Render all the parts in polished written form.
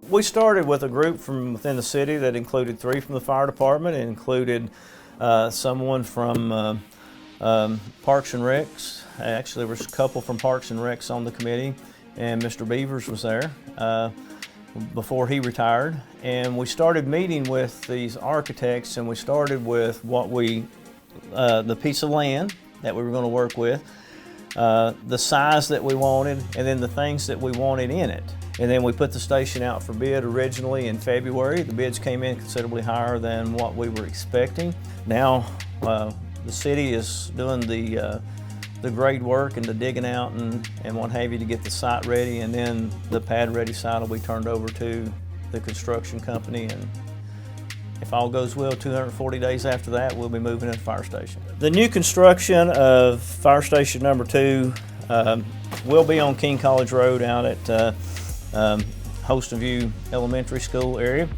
We started with a group from within the city that included 3 from the fire department. It included someone from Parks and Recs. Actually, there was a couple from Parks and Recs on the committee, and Mr. Beavers was there before he retired. And we started meeting with these architects, and we started with the piece of land that we were going to work with, the size that we wanted, and then the things that we wanted in it. And then we put the station out for bid originally in February. The bids came in considerably higher than what we were expecting. Now the city is doing the grade work and the digging out and what have you to get the site ready, and then the pad ready site will be turned over to the construction company, and if all goes well, 240 days after that, we'll be moving in the fire station. The new construction of Fire Station number 2 will be on King College Road out at Holston View Elementary School area,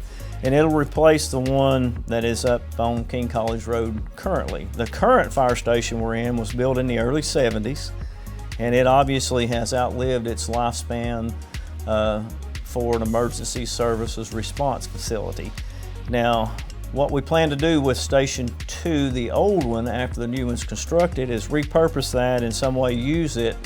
and it'll replace the one that is up on King College Road currently. The current fire station we're in was built in the early 70s, and it obviously has outlived its lifespan for an emergency services response facility. Now, what we plan to do with Station 2, the old one, after the new one's constructed, is repurpose that in some way, use it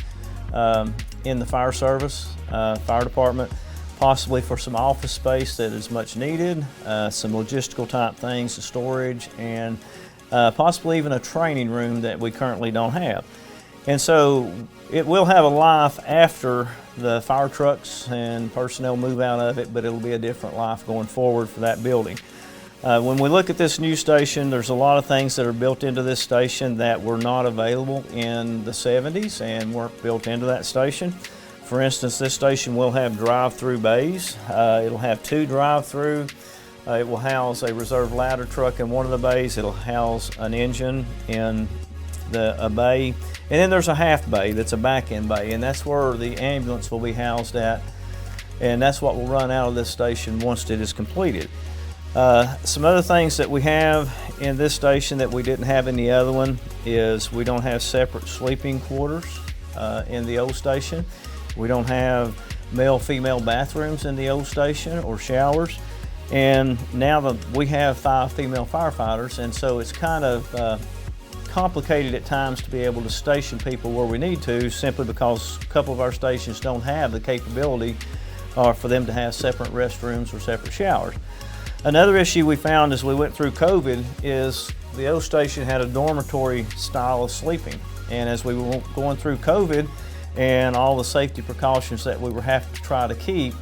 in the fire service, fire department, possibly for some office space that is much needed, some logistical type things, storage, and possibly even a training room that we currently don't have. And so it will have a life after the fire trucks and personnel move out of it, but it'll be a different life going forward for that building. When we look at this new station, there's a lot of things that are built into this station that were not available in the 70s and weren't built into that station. For instance, this station will have drive-through bays. It'll have 2 drive-through. It will house a reserve ladder truck in one of the bays. It'll house an engine in a bay. And then there's a half bay that's a back-end bay, and that's where the ambulance will be housed at. And that's what will run out of this station once it is completed. Some other things that we have in this station that we didn't have in the other one is we don't have separate sleeping quarters in the old station. We don't have male-female bathrooms in the old station or showers. And now we have 5 female firefighters, and so it's kind of complicated at times to be able to station people where we need to, simply because a couple of our stations don't have the capability for them to have separate restrooms or separate showers. Another issue we found as we went through COVID is the old station had a dormitory style of sleeping, and as we were going through COVID and all the safety precautions that we were having to try to keep,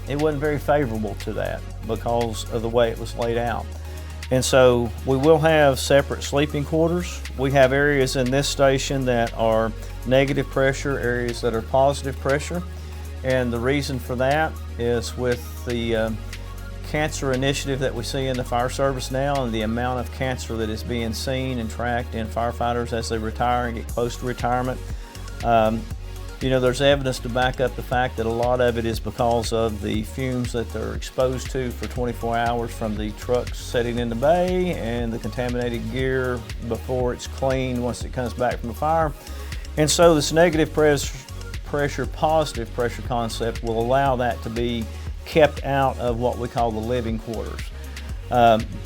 it wasn't very favorable to that because of the way it was laid out. And so we will have separate sleeping quarters. We have areas in this station that are negative pressure, areas that are positive pressure. And the reason for that is with the cancer initiative that we see in the fire service now, and the amount of cancer that is being seen and tracked in firefighters as they retire and get close to retirement. There's evidence to back up the fact that a lot of it is because of the fumes that they're exposed to for 24 hours from the trucks sitting in the bay and the contaminated gear before it's cleaned once it comes back from the fire. And so this negative pressure, positive pressure concept will allow that to be kept out of what we call the living quarters.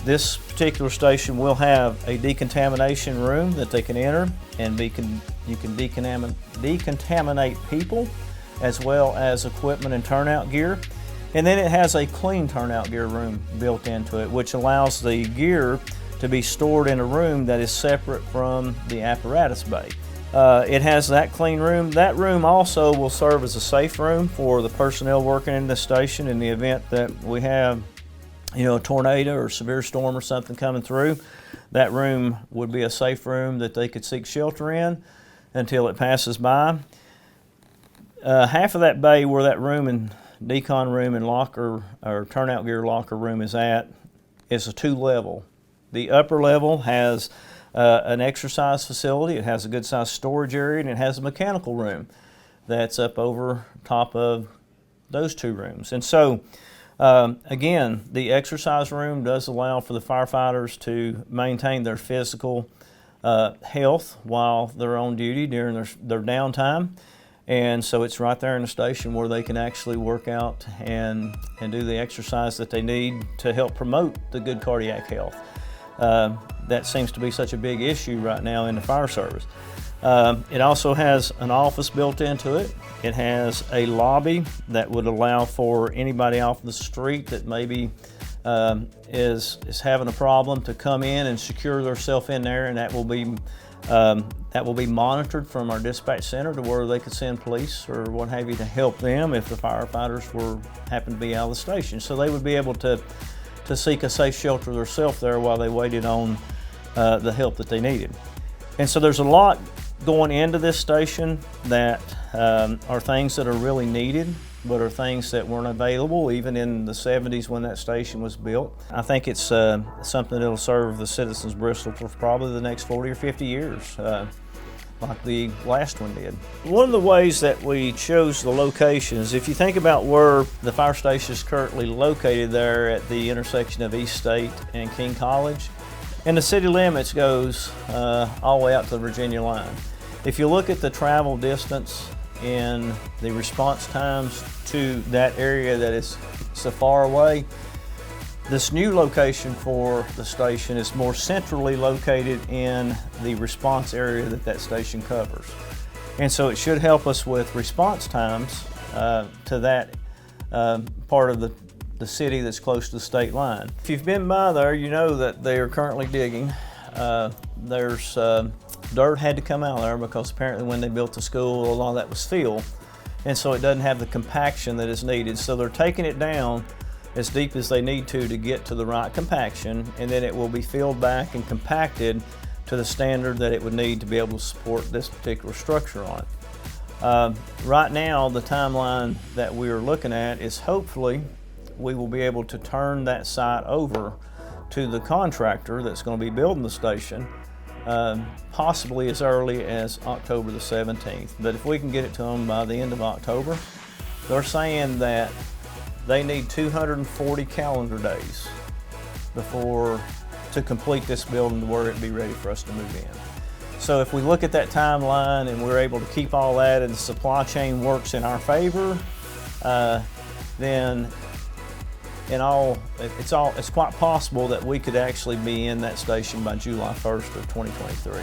This particular station will have a decontamination room that they can enter, and you can decontaminate people as well as equipment and turnout gear. And then it has a clean turnout gear room built into it, which allows the gear to be stored in a room that is separate from the apparatus bay. It has that clean room. That room also will serve as a safe room for the personnel working in the station in the event that we have a tornado or severe storm or something coming through. That room would be a safe room that they could seek shelter in until it passes by. Half of that bay where that room and decon room and locker or turnout gear locker room is at is a 2-level. The upper level has an exercise facility. It has a good sized storage area, and it has a mechanical room that's up over top of those 2 rooms. And so again, the exercise room does allow for the firefighters to maintain their physical health while they're on duty during their downtime. And so it's right there in the station where they can actually work out and do the exercise that they need to help promote the good cardiac health. That seems to be such a big issue right now in the fire service. It also has an office built into it. It has a lobby that would allow for anybody off the street that maybe is having a problem to come in and secure themselves in there, and that will be monitored from our dispatch center to where they could send police or what have you to help them if the firefighters happen to be out of the station. So they would be able to seek a safe shelter themselves there while they waited on the help that they needed. And so there's a lot going into this station that are things that are really needed, but are things that weren't available even in the 70s when that station was built. I think it's something that'll serve the citizens of Bristol for probably the next 40 or 50 years, like the last one did. One of the ways that we chose the locations, if you think about where the fire station is currently located there at the intersection of East State and King College, and the city limits goes all the way out to the Virginia line. If you look at the travel distance and the response times to that area that is so far away, this new location for the station is more centrally located in the response area that station covers. And so it should help us with response times to that part of the city that's close to the state line. If you've been by there, you know that they are currently digging. There's dirt had to come out there because apparently when they built the school, a lot of that was fill, and so it doesn't have the compaction that is needed. So they're taking it down as deep as they need to get to the right compaction, and then it will be filled back and compacted to the standard that it would need to be able to support this particular structure on it. Right now, the timeline that we are looking at is hopefully we will be able to turn that site over to the contractor that's going to be building the station, possibly as early as October the 17th. But if we can get it to them by the end of October, they're saying that they need 240 calendar days to complete this building to where it'd be ready for us to move in. So if we look at that timeline and we're able to keep all that and the supply chain works in our favor, then it's quite possible that we could actually be in that station by July 1st of 2023.